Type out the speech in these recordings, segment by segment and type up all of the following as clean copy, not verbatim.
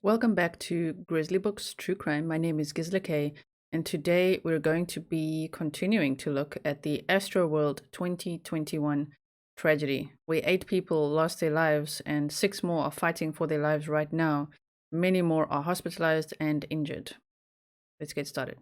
Welcome back to Grizzly Books True Crime. My name is Gisela K, and today we're going to be continuing to look at the Astroworld 2021 tragedy, where 8 people lost their lives and 6 more are fighting for their lives right now. Many more are hospitalized and injured. Let's get started.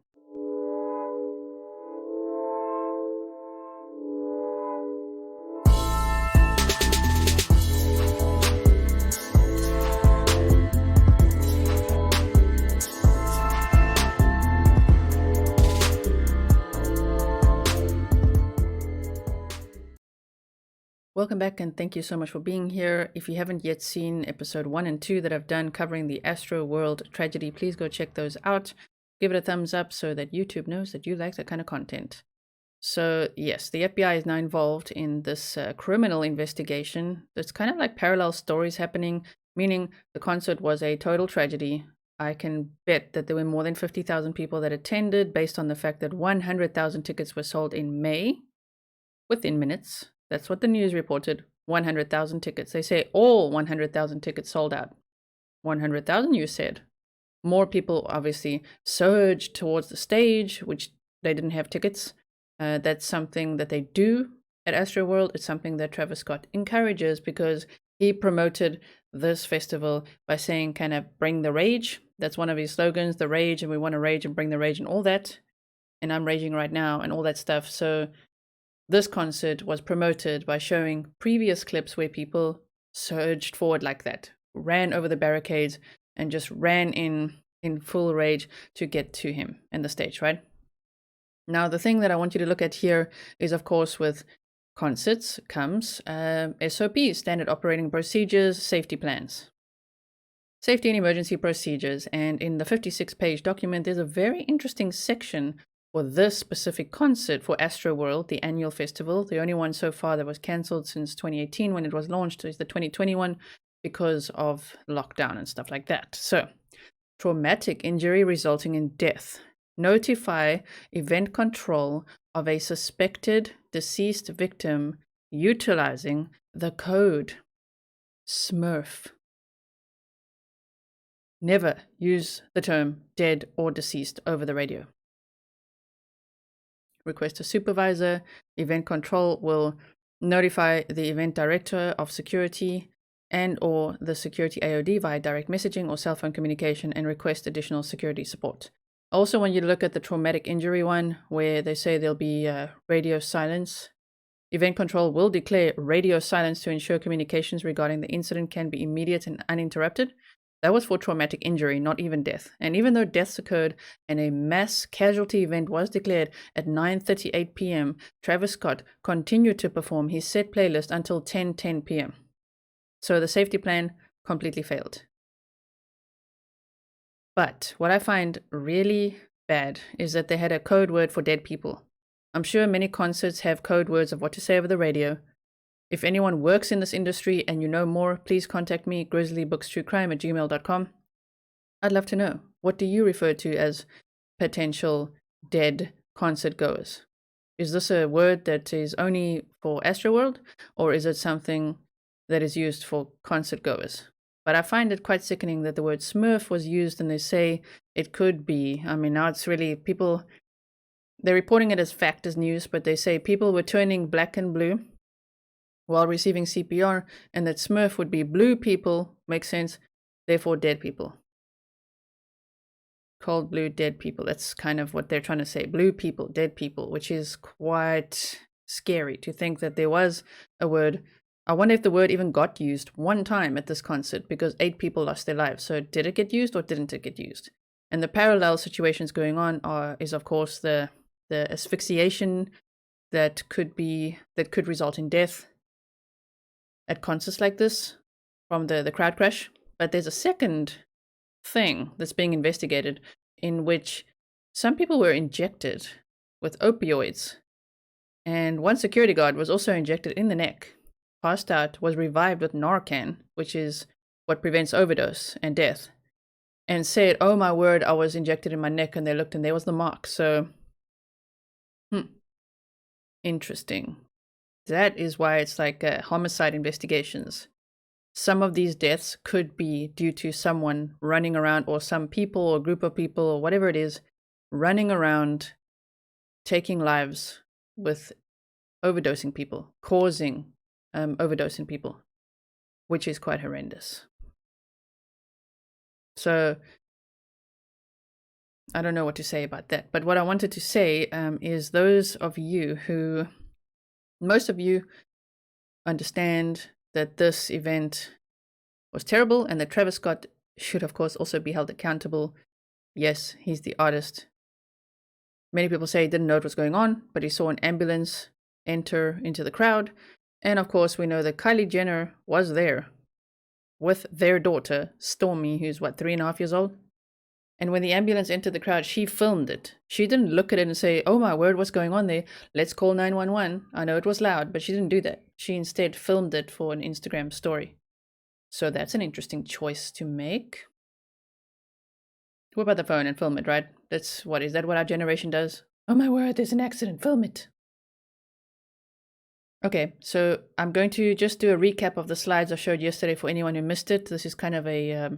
Welcome back and thank you so much for being here. If you haven't yet seen episode 1 and 2 that I've done covering the Astroworld tragedy, please go check those out. Give it a thumbs up so that YouTube knows that you like that kind of content. So yes, the FBI is now involved in this criminal investigation. It's kind of like parallel stories happening, meaning the concert was a total tragedy. I can bet that there were more than 50,000 people that attended based on the fact that 100,000 tickets were sold in May within minutes. That's what the news reported. 100,000 tickets. They say all 100,000 tickets sold out. 100,000, you said. More people obviously surged towards the stage, which they didn't have tickets. That's something that they do at Astroworld. It's something that Travis Scott encourages because he promoted this festival by saying, kind of, bring the rage. That's one of his slogans, the rage, and we want to rage and bring the rage and all that. And I'm raging right now and all that stuff. So this concert was promoted by showing previous clips where people surged forward like that, ran over the barricades, and just ran in full rage to get to him and the stage, right? Now, the thing that I want you to look at here is, of course, with concerts comes SOPs, standard operating procedures, safety plans. Safety and emergency procedures. And in the 56-page document, there's a very interesting section for this specific concert for Astroworld, the annual festival. The only one so far that was cancelled since 2018 when it was launched is the 2021 because of lockdown and stuff like that. So, traumatic injury resulting in death. Notify event control of a suspected deceased victim utilizing the code Smurf. Never use the term dead or deceased over the radio. Request a supervisor. Event control will notify the event director of security and or the security AOD via direct messaging or cell phone communication and request additional security support. I also want you to look at the traumatic injury one where they say there'll be radio silence. Event control will declare radio silence to ensure communications regarding the incident can be immediate and uninterrupted. That was for traumatic injury, not even death. And even though deaths occurred and a mass casualty event was declared at 9:38 p.m., Travis Scott continued to perform his set playlist until 10:10 p.m. So the safety plan completely failed. But what I find really bad is that they had a code word for dead people. I'm sure many concerts have code words of what to say over the radio. If anyone works in this industry and you know more, please contact me, grizzlybooks.truecrime@gmail.com. I'd love to know. What do you refer to as potential dead concert goers? Is this a word that is only for Astroworld, or is it something that is used for concert goers? But I find it quite sickening that the word Smurf was used, and they say it could be. I mean, now it's really people, they're reporting it as fact, as news, but they say people were turning black and blue while receiving CPR, and that Smurf would be blue people, makes sense, therefore dead people. Cold blue, dead people. That's kind of what they're trying to say. Blue people, dead people, which is quite scary to think that there was a word. I wonder if the word even got used one time at this concert because 8 people lost their lives. So did it get used or didn't it get used? And the parallel situations going on is of course the asphyxiation that could result in death at concerts like this from the crowd crash. But there's a second thing that's being investigated in which some people were injected with opioids, and one security guard was also injected in the neck, passed out, was revived with Narcan, which is what prevents overdose and death, and said, oh my word, I was injected in my neck, and they looked and there was the mark. So interesting. That is why it's like homicide investigations. some of these deaths could be due to someone running around, or some people or group of people or whatever it is, running around taking lives with overdosing people, causing overdosing people, which is quite horrendous. So I don't know what to say about that. But what I wanted to say is those of you who, most of you understand that this event was terrible and that Travis Scott should, of course, also be held accountable. Yes, he's the artist. Many people say he didn't know what was going on, but he saw an ambulance enter into the crowd. And of course, we know that Kylie Jenner was there with their daughter, Stormy, who's what, 3.5 years old? And when the ambulance entered the crowd, she filmed it. She didn't look at it and say, oh my word, what's going on there? Let's call 911. I know it was loud, but she didn't do that. She instead filmed it for an Instagram story. So that's an interesting choice to make. Whip out the phone and film it, right? Is that what our generation does? Oh my word, there's an accident, film it. Okay, so I'm going to just do a recap of the slides I showed yesterday for anyone who missed it. This is kind of a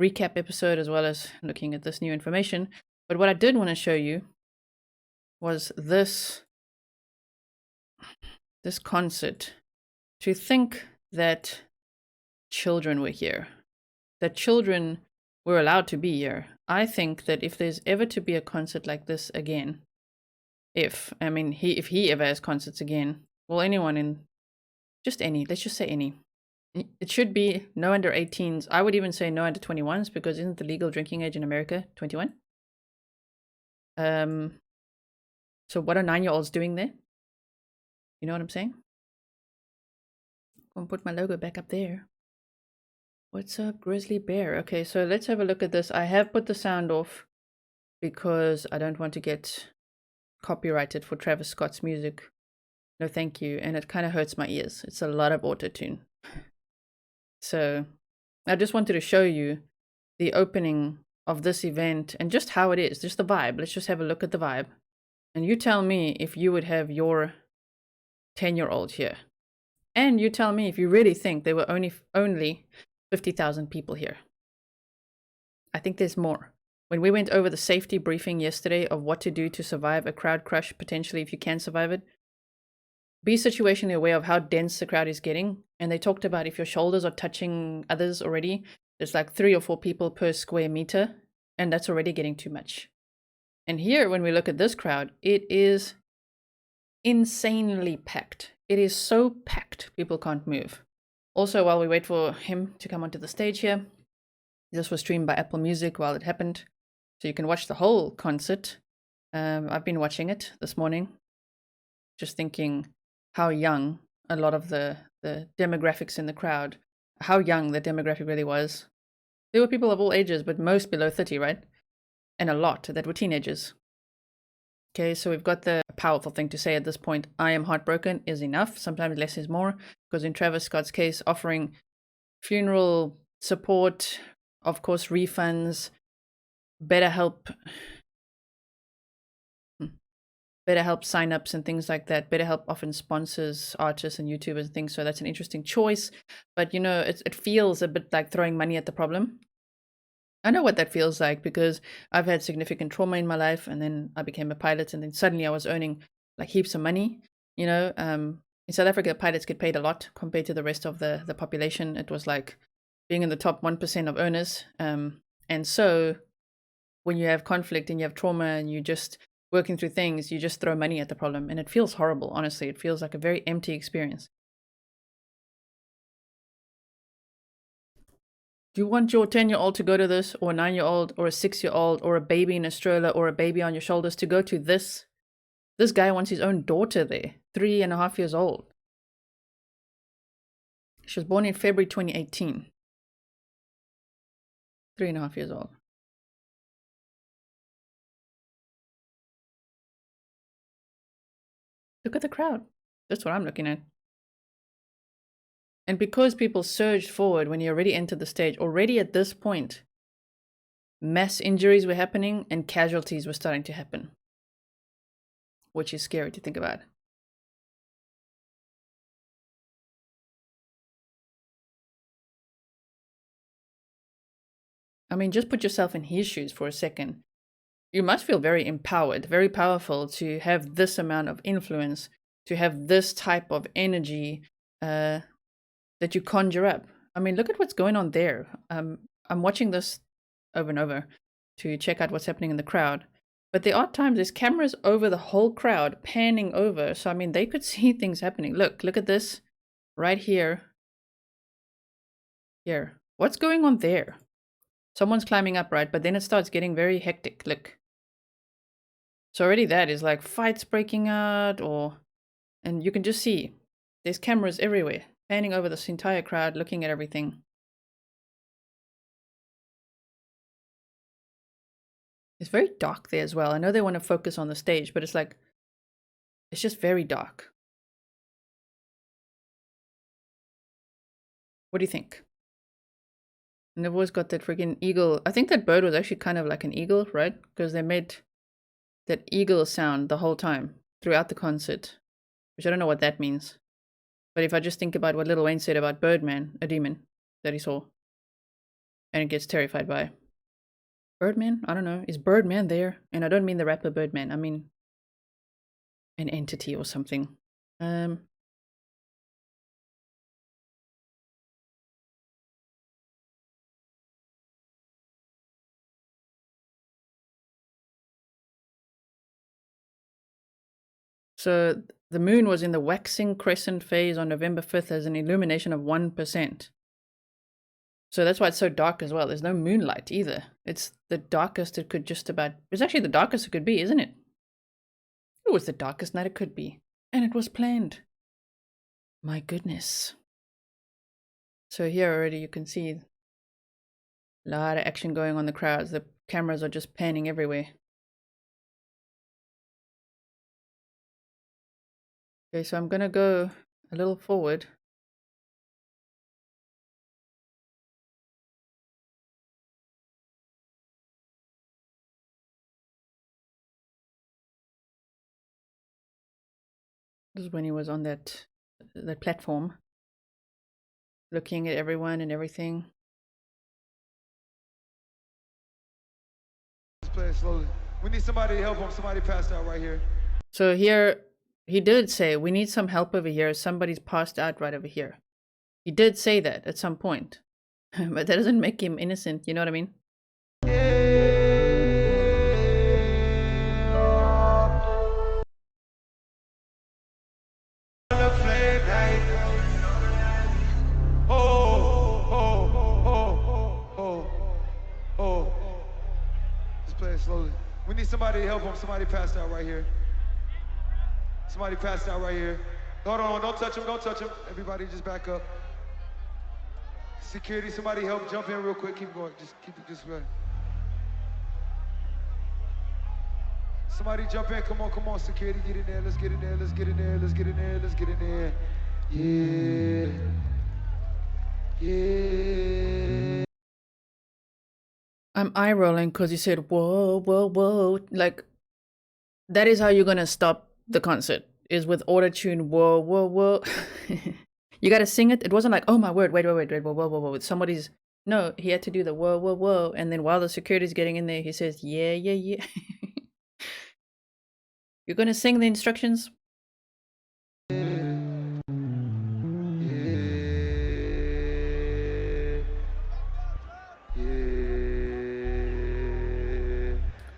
recap episode as well as looking at this new information. But what I did want to show you was this concert. To think that children were here, that children were allowed to be here. I think that if there's ever to be a concert like this again, if he ever has concerts again, well, anyone in, just any, let's just say any, it should be no under 18s. I would even say no under 21s, because isn't the legal drinking age in America 21? So what are 9-year-olds doing there? You know what I'm saying? I'm gonna put my logo back up there. What's up, Grizzly Bear? Okay, so let's have a look at this. I have put the sound off because I don't want to get copyrighted for Travis Scott's music. No, thank you. And it kind of hurts my ears. It's a lot of auto-tune. So I just wanted to show you the opening of this event and just how it is, just the vibe. Let's just have a look at the vibe. And you tell me if you would have your 10-year-old here. And you tell me if you really think there were only 50,000 people here. I think there's more. When we went over the safety briefing yesterday of what to do to survive a crowd crush, potentially if you can survive it, be situationally aware of how dense the crowd is getting. And they talked about if your shoulders are touching others already, there's like 3 or 4 people per square meter, and that's already getting too much. And here, when we look at this crowd, it is insanely packed. It is so packed, people can't move. Also, while we wait for him to come onto the stage here, this was streamed by Apple Music while it happened, so you can watch the whole concert. I've been watching it this morning, just thinking how young a lot of the demographics in the crowd, how young the demographic really was. There were people of all ages, but most below 30, right? And a lot that were teenagers. Okay, so we've got the powerful thing to say at this point. I am heartbroken is enough. Sometimes less is more. Because in Travis Scott's case, offering funeral support, of course, refunds, BetterHelp signups and things like that. BetterHelp often sponsors artists and YouTubers and things, so that's an interesting choice. But, you know, it feels a bit like throwing money at the problem. I know what that feels like because I've had significant trauma in my life, and then I became a pilot, and then suddenly I was earning like heaps of money. You know, in South Africa, pilots get paid a lot compared to the rest of the population. It was like being in the top 1% of earners. And so when you have conflict and you have trauma and you're just working through things, you just throw money at the problem, and it feels horrible. Honestly, it feels like a very empty experience. Do you want your 10-year-old to go to this, or a 9-year-old, or a 6-year-old, or a baby in a stroller, or a baby on your shoulders to go to this? This guy wants his own daughter there, 3.5 years old. She was born in February 2018. 3.5 years old. Look at the crowd. That's what I'm looking at. And because people surged forward when he already entered the stage, already at this point, mass injuries were happening and casualties were starting to happen, which is scary to think about. I mean, just put yourself in his shoes for a second. You must feel very empowered, very powerful to have this amount of influence, to have this type of energy that you conjure up. I mean, look at what's going on there. I'm watching this over and over to check out what's happening in the crowd. But there are times there's cameras over the whole crowd panning over. So, I mean, they could see things happening. Look at this right here. Here. What's going on there? Someone's climbing up, right? But then it starts getting very hectic. Look. So already that is like fights breaking out, and you can just see there's cameras everywhere, panning over this entire crowd, looking at everything. It's very dark there as well. I know they want to focus on the stage, but it's like, it's just very dark. What do you think? And they've always got that freaking eagle. I think that bird was actually kind of like an eagle, right? Because they made that eagle sound the whole time throughout the concert, which I don't know what that means. But if I just think about what Lil Wayne said about Birdman, a demon that he saw, and it gets terrified by. Birdman? I don't know. Is Birdman there? And I don't mean the rapper Birdman. I mean an entity or something. So the moon was in the waxing crescent phase on November 5th as an illumination of 1%. So that's why it's so dark as well. There's no moonlight either. It's the darkest it could just about... It's actually the darkest it could be, isn't it? It was the darkest night it could be. And it was planned. My goodness. So here already you can see a lot of action going on in the crowds. The cameras are just panning everywhere. Okay, so I'm gonna go a little forward. This is when he was on that platform, looking at everyone and everything. Let's play it slowly. We need somebody to help him. Somebody passed out right here. So here, he did say, we need some help over here. Somebody's passed out right over here. He did say that at some point. But that doesn't make him innocent, you know what I mean? Let's play it slowly. We need somebody to help him. Somebody passed out right here. Somebody passed out right here. Hold on, don't touch him, don't touch him. Everybody just back up. Security, somebody help jump in real quick. Keep going, just keep it just right. Somebody jump in, come on, security, get in there, let's get in there, let's get in there, let's get in there, let's get in there. Yeah. I'm eye rolling because you said, whoa, whoa, whoa. Like, that is how you're going to stop the concert, is with auto-tune, whoa, whoa, whoa. You got to sing it. It wasn't like, oh my word, wait, whoa, whoa, whoa, whoa. Somebody's, no, he had to do the whoa, whoa, whoa. And then while the security's getting in there, he says, yeah, yeah, yeah. You're going to sing the instructions?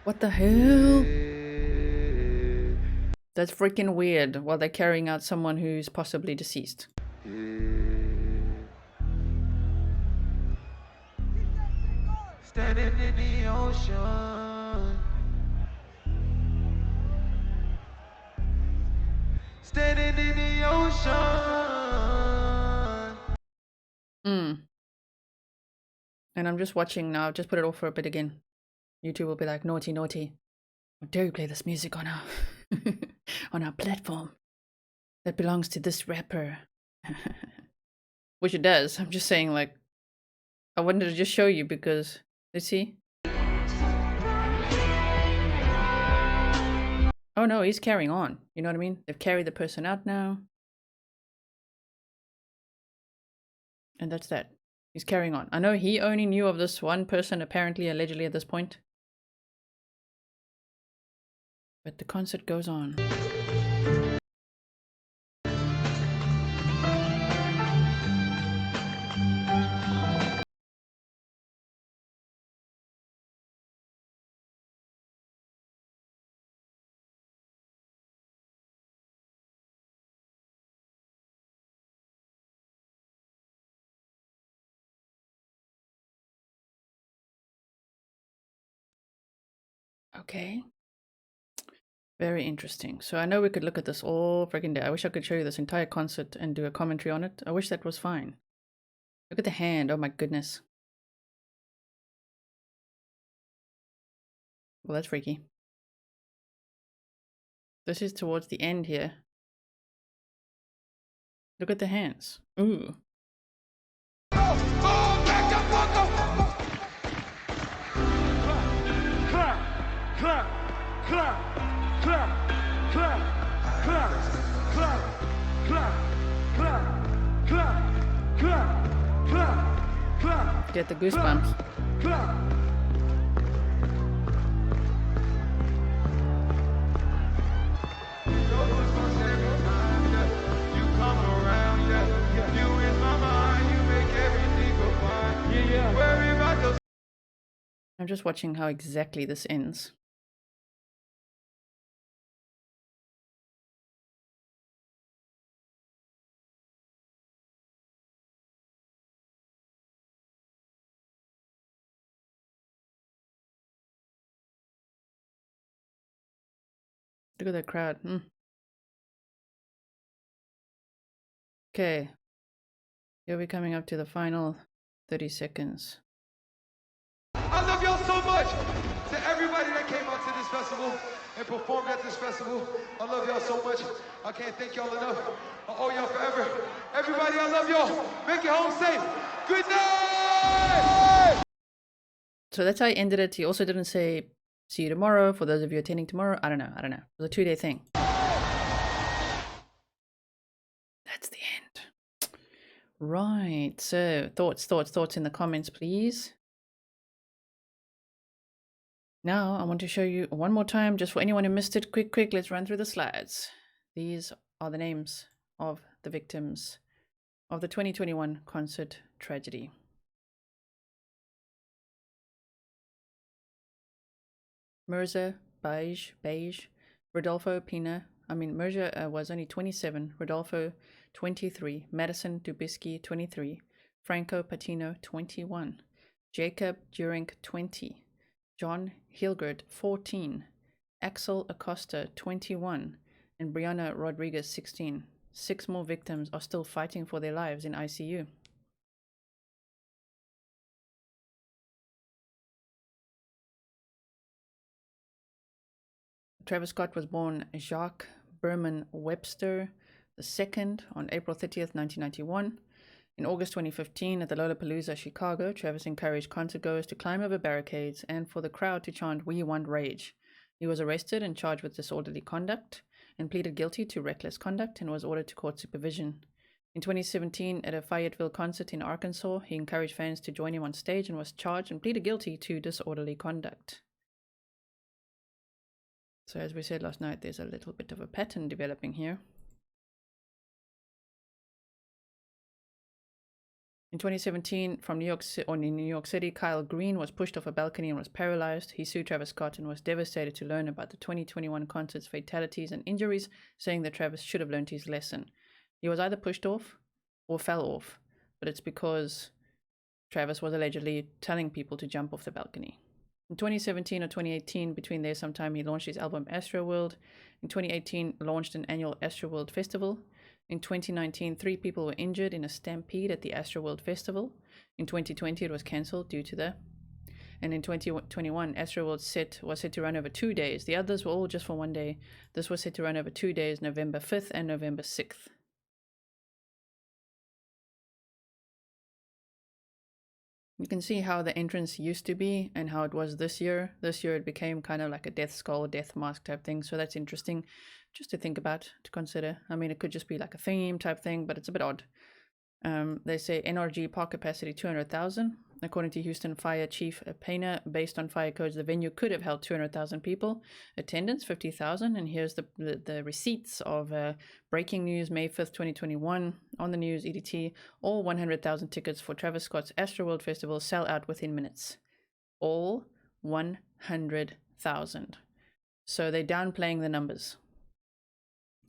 What the hell? That's freaking weird while they're carrying out someone who's possibly deceased. Standing in the ocean. Standing in the ocean. And I'm just watching now. Just put it off for a bit again. YouTube will be like, naughty, naughty. How dare you play this music on our on our platform that belongs to this rapper? Which it does. I'm just saying, like, I wanted to just show you because, let's see. Oh no, he's carrying on. You know what I mean? They've carried the person out now. And that's that. He's carrying on. I know he only knew of this one person, apparently, allegedly at this point. But the concert goes on. Okay. Very interesting. So I know we could look at this all freaking day. I wish I could show you this entire concert and do a commentary on it. I wish that was fine. Look at the hand. Oh my goodness. Well, that's freaky. This is towards the end here. Look at the hands. Ooh. Get the goosebumps. I'm just watching how exactly this ends. Look at that crowd. Okay. Here we're coming up to the final 30 seconds. I love y'all so much. To everybody that came out to this festival and performed at this festival, I love y'all so much. I can't thank y'all enough. I owe y'all forever. Everybody, I love y'all. Make it home safe. Good night! So that's how he ended it. He also didn't say, see you tomorrow, for those of you attending tomorrow. I don't know. It was a 2-day thing. That's the end. Right. So thoughts in the comments, please. Now I want to show you one more time, just for anyone who missed it. Quick, let's run through the slides. These are the names of the victims of the 2021 concert tragedy. Mirza Beige, Rodolfo Pina. Mirza was only 27, Rodolfo 23, Madison Dubisky 23, Franco Patino 21, Jacob Durink 20, John Hilgert 14, Axel Acosta 21, and Brianna Rodriguez 16. 6 more victims are still fighting for their lives in ICU. Travis Scott was born Jacques Berman Webster II on April 30th, 1991. In August 2015, at the Lollapalooza, Chicago, Travis encouraged concertgoers to climb over barricades and for the crowd to chant, "We want rage." He was arrested and charged with disorderly conduct and pleaded guilty to reckless conduct and was ordered to court supervision. In 2017, at a Fayetteville concert in Arkansas, he encouraged fans to join him on stage and was charged and pleaded guilty to disorderly conduct. So as we said last night, there's a little bit of a pattern developing here. In 2017, in New York City, Kyle Green was pushed off a balcony and was paralyzed. He sued Travis Scott and was devastated to learn about the 2021 concert's fatalities and injuries, saying that Travis should have learned his lesson. He was either pushed off or fell off, but it's because Travis was allegedly telling people to jump off the balcony. In 2017 or 2018, between there sometime, he launched his album Astroworld. In 2018, launched an annual Astroworld festival. In 2019, 3 people were injured in a stampede at the Astroworld Festival. In 2020, it was cancelled due to and in 2021, Astroworld was set to run over 2 days. The others were all just for 1 day. This was set to run over 2 days, November 5th and November 6th. You can see how the entrance used to be and how it was this year. This year it became kind of like a death skull, death mask type thing. So that's interesting just to think about, to consider. It could just be like a theme type thing, but it's a bit odd. They say NRG park capacity 200,000. According to Houston Fire Chief Payne, based on fire codes, the venue could have held 200,000 people. Attendance 50,000. And here's the receipts of breaking news, May 5th, 2021. On the news, EDT, all 100,000 tickets for Travis Scott's Astroworld Festival sell out within minutes. All 100,000. So they're downplaying the numbers.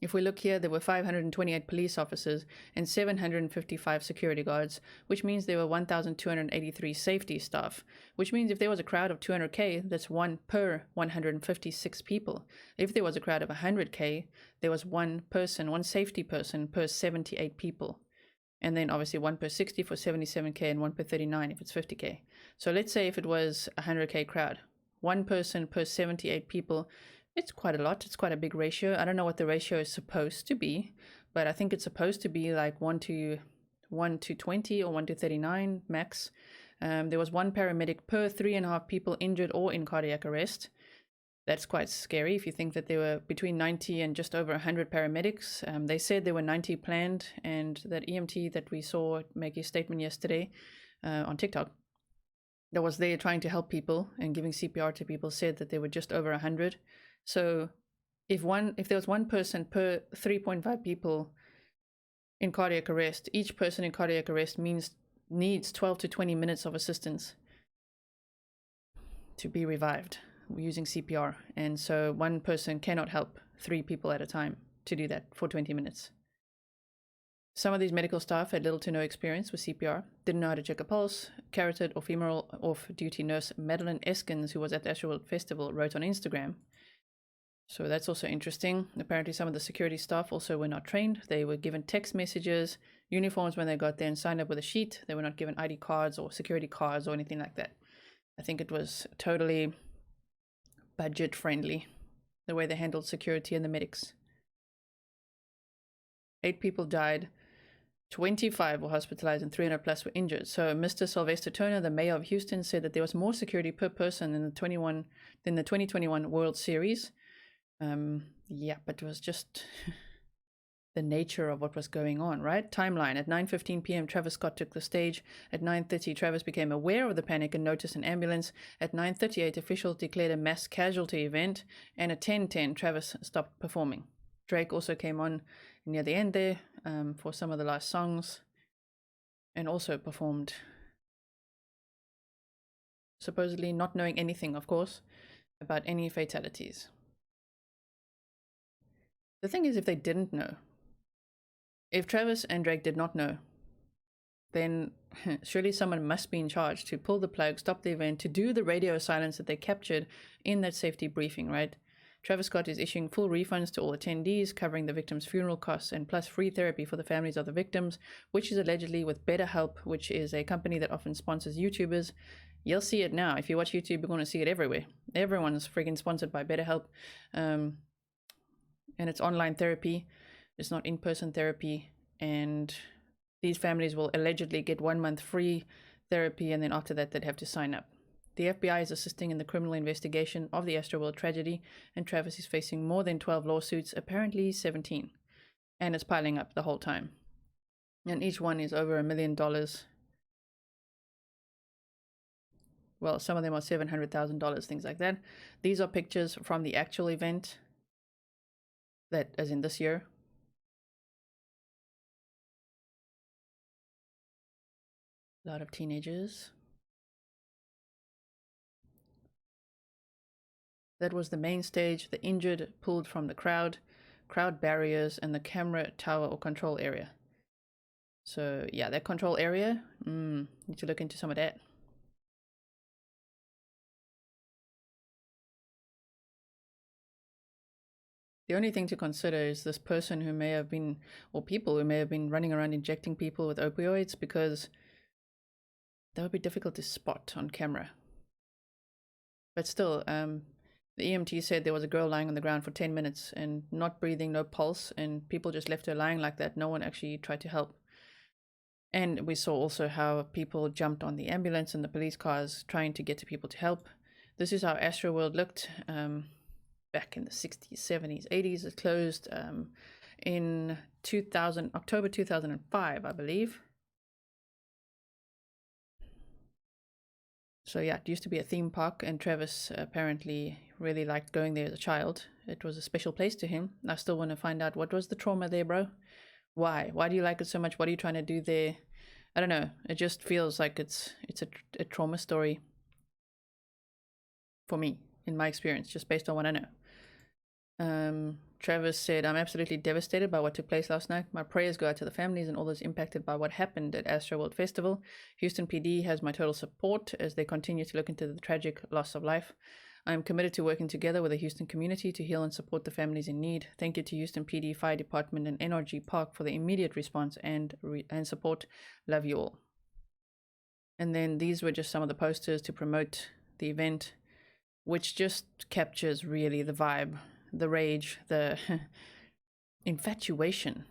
If we look here, there were 528 police officers and 755 security guards, which means there were 1,283 safety staff, which means if there was a crowd of 200K, that's one per 156 people. If there was a crowd of 100K, there was one safety person per 78 people. And then obviously one per 60 for 77K and one per 39 if it's 50K. So let's say if it was a 100K crowd, one person per 78 people, it's quite a lot. It's quite a big ratio. I don't know what the ratio is supposed to be, but I think it's supposed to be like 1 to 20 or 1 to 39 max. There was one paramedic per 3.5 people injured or in cardiac arrest. That's quite scary if you think that there were between 90 and just over 100 paramedics. They said there were 90 planned, and that EMT that we saw make a statement yesterday on TikTok that was there trying to help people and giving CPR to people said that there were just over 100. So if there was one person per 3.5 people in cardiac arrest, each person in cardiac arrest needs 12 to 20 minutes of assistance to be revived using CPR. And so one person cannot help 3 people at a time to do that for 20 minutes. Some of these medical staff had little to no experience with CPR, didn't know how to check a pulse. Carotid or femoral off-duty nurse Madeline Eskins, who was at the Astroworld Festival, wrote on Instagram. So that's also interesting. Apparently some of the security staff also were not trained. They were given text messages, uniforms when they got there and signed up with a sheet. They were not given ID cards or security cards or anything like that. I think it was totally budget friendly, the way they handled security and the medics. 8 people died, 25 were hospitalized and 300 plus were injured. So Mr. Sylvester Turner, the mayor of Houston, said that there was more security per person than the 2021 World Series. Yeah, but it was just the nature of what was going on, right? Timeline. At 9:15 p.m. Travis Scott took the stage. At 9:30 Travis became aware of the panic and noticed an ambulance. At 9:38 officials declared a mass casualty event, and at 10:10 Travis stopped performing. Drake also came on near the end there for some of the last songs and also performed, supposedly not knowing anything, of course, about any fatalities. The thing is, if they didn't know, if Travis and Drake did not know, then surely someone must be in charge to pull the plug, stop the event, to do the radio silence that they captured in that safety briefing, right? Travis Scott is issuing full refunds to all attendees, covering the victims' funeral costs and plus free therapy for the families of the victims, which is allegedly with BetterHelp, which is a company that often sponsors YouTubers. You'll see it now. If you watch YouTube, you're going to see it everywhere. Everyone's friggin' sponsored by BetterHelp. And it's online therapy. It's not in-person therapy. And these families will allegedly get 1 month free therapy, and then after that, they'd have to sign up. The FBI is assisting in the criminal investigation of the Astroworld tragedy, and Travis is facing more than 12 lawsuits, apparently 17. And it's piling up the whole time. And each one is over $1 million. Well, some of them are $700,000, things like that. These are pictures from the actual event, that as in this year. A lot of teenagers. That was the main stage, the injured pulled from the crowd barriers, and the camera tower or control area. So yeah, that control area, need to look into some of that. The only thing to consider is this person who may have been, or people who may have been running around injecting people with opioids, because that would be difficult to spot on camera. But still, the EMT said there was a girl lying on the ground for 10 minutes and not breathing, no pulse, and people just left her lying like that. No one actually tried to help. And we saw also how people jumped on the ambulance and the police cars trying to get to people to help. This is how Astroworld looked back in the 60s, 70s, 80s. It closed in October 2005, I believe. So yeah, it used to be a theme park, and Travis apparently really liked going there as a child. It was a special place to him. I still want to find out, what was the trauma there, bro? Why? Why do you like it so much? What are you trying to do there? I don't know. It just feels like it's a trauma story for me, in my experience, just based on what I know. Travis said, I'm absolutely devastated by what took place last night. My prayers go out to the families and all those impacted by what happened at Astroworld Festival. Houston PD has my total support as they continue to look into the tragic loss of life. I am committed to working together with the Houston community to heal and support the families in need. Thank you to Houston PD, Fire Department, and NRG Park for the immediate response and support. Love you all. And then these were just some of the posters to promote the event, which just captures really the vibe, the rage, the infatuation.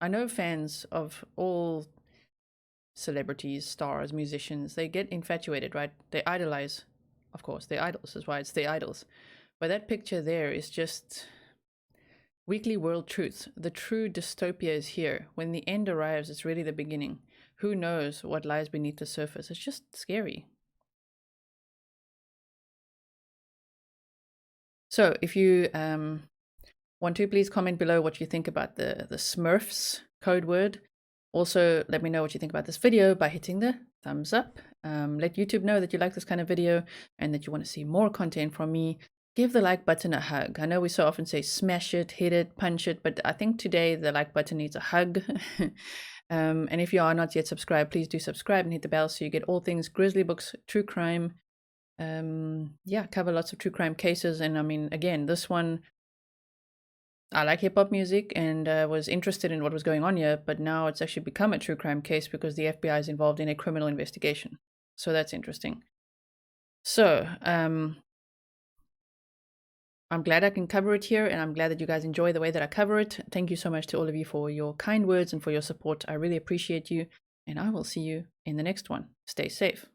I know fans of all celebrities, stars, musicians, they get infatuated, right? They idolize, of course, their idols, is why it's their idols. But that picture there is just weekly world truths. The true dystopia is here. When the end arrives, it's really the beginning. Who knows what lies beneath the surface? It's just scary. So if you want to, please comment below what you think about the Smurfs code word. Also, let me know what you think about this video by hitting the thumbs up. Let YouTube know that you like this kind of video and that you want to see more content from me. Give the like button a hug. I know we so often say smash it, hit it, punch it, but I think today the like button needs a hug. And if you are not yet subscribed, please do subscribe and hit the bell so you get all things Grizzly books, true crime. Yeah, cover lots of true crime cases. And I mean, again, this one, I like hip-hop music and was interested in what was going on here, but now it's actually become a true crime case because the FBI is involved in a criminal investigation. So that's interesting. So I'm glad I can cover it here, and I'm glad that you guys enjoy the way that I cover it. Thank you so much to all of you for your kind words and for your support. I really appreciate you, and I will see you in the next one. Stay safe.